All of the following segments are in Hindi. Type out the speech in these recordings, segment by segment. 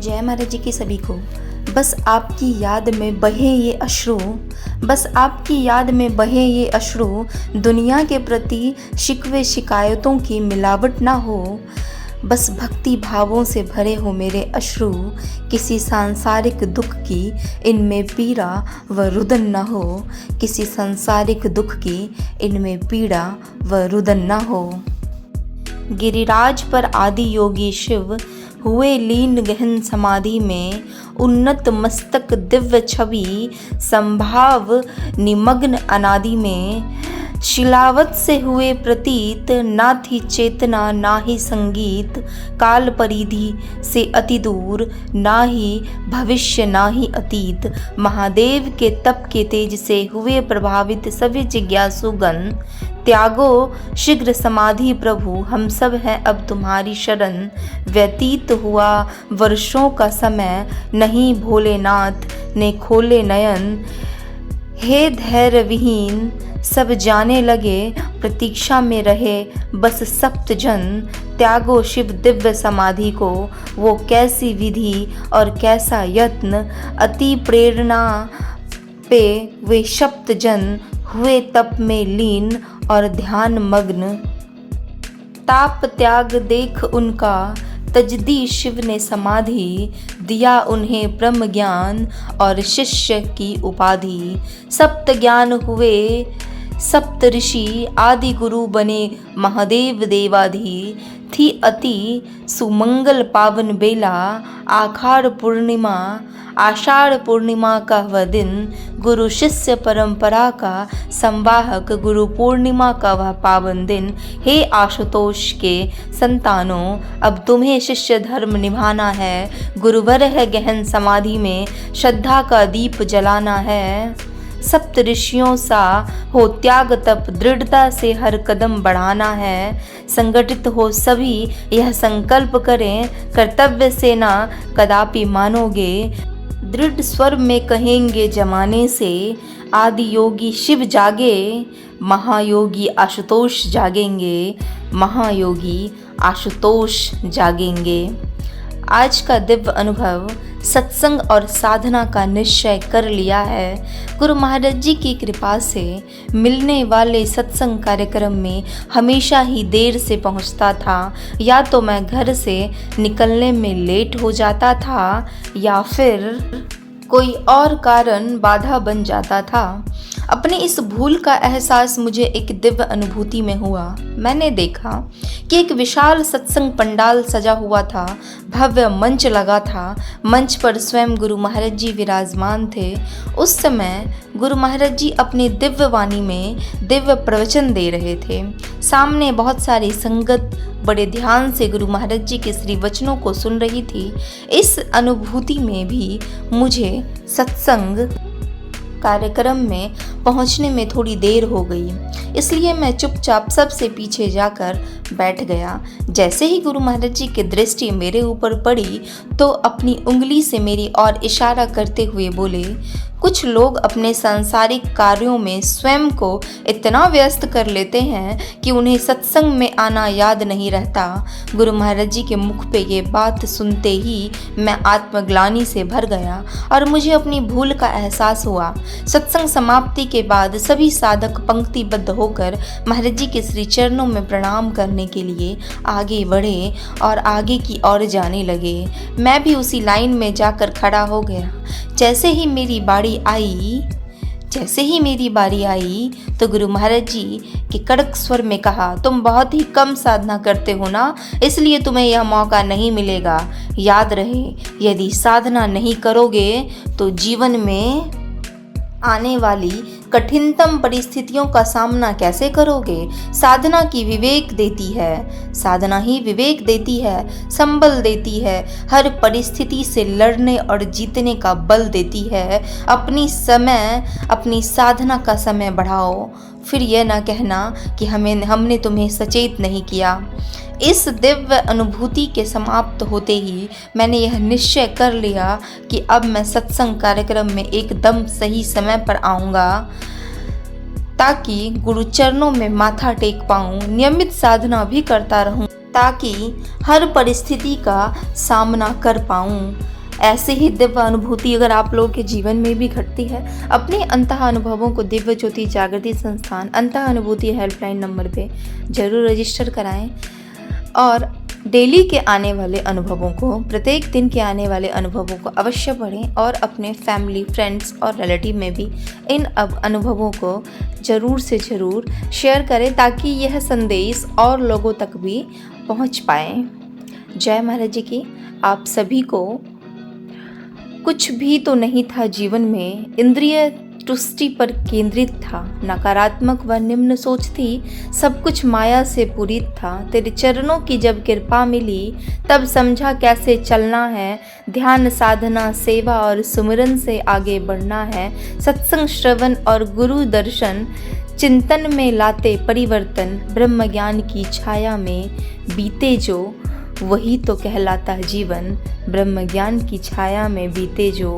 जय महाराज जी की सभी को। बस आपकी याद में बहे ये अश्रु, बस आपकी याद में बहे ये अश्रु, दुनिया के प्रति शिकवे शिकायतों की मिलावट ना हो। बस भक्ति भावों से भरे हो मेरे अश्रु, किसी सांसारिक दुख की इनमें पीड़ा व रुदन न हो, किसी सांसारिक दुख की इनमें पीड़ा व रुदन न हो। गिरिराज पर आदि योगी शिव हुए लीन गहन समाधि में, उन्नत मस्तक दिव्य छवि संभाव निमग्न अनादि में। शिलावत से हुए प्रतीत, ना थी चेतना ना ही संगीत, काल परिधि से अति दूर, ना ही भविष्य ना ही अतीत। महादेव के तप के तेज से हुए प्रभावित सभी जिज्ञासुगण, त्यागो शीघ्र समाधि प्रभु, हम सब हैं अब तुम्हारी शरण। व्यतीत हुआ वर्षों का समय, नहीं भोलेनाथ ने खोले नयन। हे धैर्य विहीन सब जाने लगे, प्रतीक्षा में रहे बस सप्त जन। त्यागो शिव दिव्य समाधि को, वो कैसी विधि और कैसा यत्न, अति प्रेरणा पे वे सप्त जन हुए तप में लीन और ध्यान मग्न। ताप त्याग देख उनका तजदी शिव ने समाधि, दिया उन्हें ब्रह्म ज्ञान और शिष्य की उपाधि। सप्त ज्ञान हुए सप्त ऋषि, आदि गुरु बने महादेव देवाधि। थी अति सुमंगल पावन बेला, आषाढ़ पूर्णिमा का वह दिन। गुरु शिष्य परंपरा का संवाहक, गुरु पूर्णिमा का वह पावन दिन। हे आशुतोष के संतानों, अब तुम्हें शिष्य धर्म निभाना है। गुरुवर है गहन समाधि में, श्रद्धा का दीप जलाना है। सप्त ऋषियों सा हो त्याग तप, दृढ़ता से हर कदम बढ़ाना है। संगठित हो सभी यह संकल्प करें, कर्तव्य से ना कदापि मानोगे। दृढ़ स्वर में कहेंगे जमाने से, आदि योगी शिव जागे, महायोगी आशुतोष जागेंगे, महायोगी आशुतोष जागेंगे। आज का दिव्य अनुभव सत्संग और साधना का निश्चय कर लिया है। गुरु महाराज जी की कृपा से मिलने वाले सत्संग कार्यक्रम में हमेशा ही देर से पहुंचता था, या तो मैं घर से निकलने में लेट हो जाता था या फिर कोई और कारण बाधा बन जाता था। अपनी इस भूल का एहसास मुझे एक दिव्य अनुभूति में हुआ। मैंने देखा कि एक विशाल सत्संग पंडाल सजा हुआ था, भव्य मंच लगा था। मंच पर स्वयं गुरु महाराज जी विराजमान थे। उस समय गुरु महाराज जी अपनी दिव्य वाणी में दिव्य प्रवचन दे रहे थे। सामने बहुत सारी संगत बड़े ध्यान से गुरु महाराज जी के श्री वचनों को सुन रही थी। इस अनुभूति में भी मुझे सत्संग कार्यक्रम में पहुंचने में थोड़ी देर हो गई, इसलिए मैं चुपचाप सबसे पीछे जाकर बैठ गया। जैसे ही गुरु महाराज जी की दृष्टि मेरे ऊपर पड़ी तो अपनी उंगली से मेरी ओर इशारा करते हुए बोले, कुछ लोग अपने सांसारिक कार्यों में स्वयं को इतना व्यस्त कर लेते हैं कि उन्हें सत्संग में आना याद नहीं रहता। गुरु महाराज जी के मुख पे ये बात सुनते ही मैं आत्मग्लानि से भर गया और मुझे अपनी भूल का एहसास हुआ। सत्संग समाप्ति के बाद सभी साधक पंक्तिबद्ध होकर महाराज जी के श्री चरणों में प्रणाम करने के लिए आगे बढ़े और आगे की ओर जाने लगे। मैं भी उसी लाइन में जाकर खड़ा हो गया। जैसे ही मेरी बारी आई तो गुरु महाराज जी के कड़क स्वर में कहा, तुम बहुत ही कम साधना करते हो ना, इसलिए तुम्हें यह मौका नहीं मिलेगा। याद रहे, यदि साधना नहीं करोगे तो जीवन में आने वाली कठिनतम परिस्थितियों का सामना कैसे करोगे। साधना ही विवेक देती है, संबल देती है, हर परिस्थिति से लड़ने और जीतने का बल देती है। अपनी साधना का समय बढ़ाओ, फिर यह ना कहना कि हमने तुम्हें सचेत नहीं किया। इस दिव्य अनुभूति के समाप्त होते ही मैंने यह निश्चय कर लिया कि अब मैं सत्संग कार्यक्रम में एकदम सही समय पर आऊँगा, ताकि गुरु चरणों में माथा टेक पाऊँ, नियमित साधना भी करता रहूँ। ताकि हर परिस्थिति का सामना कर पाऊँ। ऐसे ही दिव्य अनुभूति अगर आप लोगों के जीवन में भी घटती है, अपने अंतः अनुभवों को दिव्य ज्योति जागृति संस्थान अंतः अनुभूति हेल्पलाइन नंबर पे ज़रूर रजिस्टर कराएं और डेली के आने वाले अनुभवों को, प्रत्येक दिन के आने वाले अनुभवों को अवश्य पढ़ें और अपने फैमिली, फ्रेंड्स और रिलेटिव में भी इन अनुभवों को ज़रूर से ज़रूर शेयर करें ताकि यह संदेश और लोगों तक भी पहुंच पाए। जय महाराज जी की। आप सभी को कुछ भी तो नहीं था जीवन में, इंद्रिय तुष्टि पर केंद्रित था, नकारात्मक व निम्न सोच थी, सब कुछ माया से पूरित था। तेरे चरणों की जब कृपा मिली तब समझा कैसे चलना है, ध्यान साधना सेवा और सुमिरन से आगे बढ़ना है। सत्संग श्रवण और गुरु दर्शन चिंतन में लाते परिवर्तन, ब्रह्म ज्ञान की छाया में बीते जो वही तो कहलाता जीवन, ब्रह्म ज्ञान की छाया में बीते जो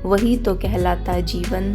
वही तो कहलाता जीवन।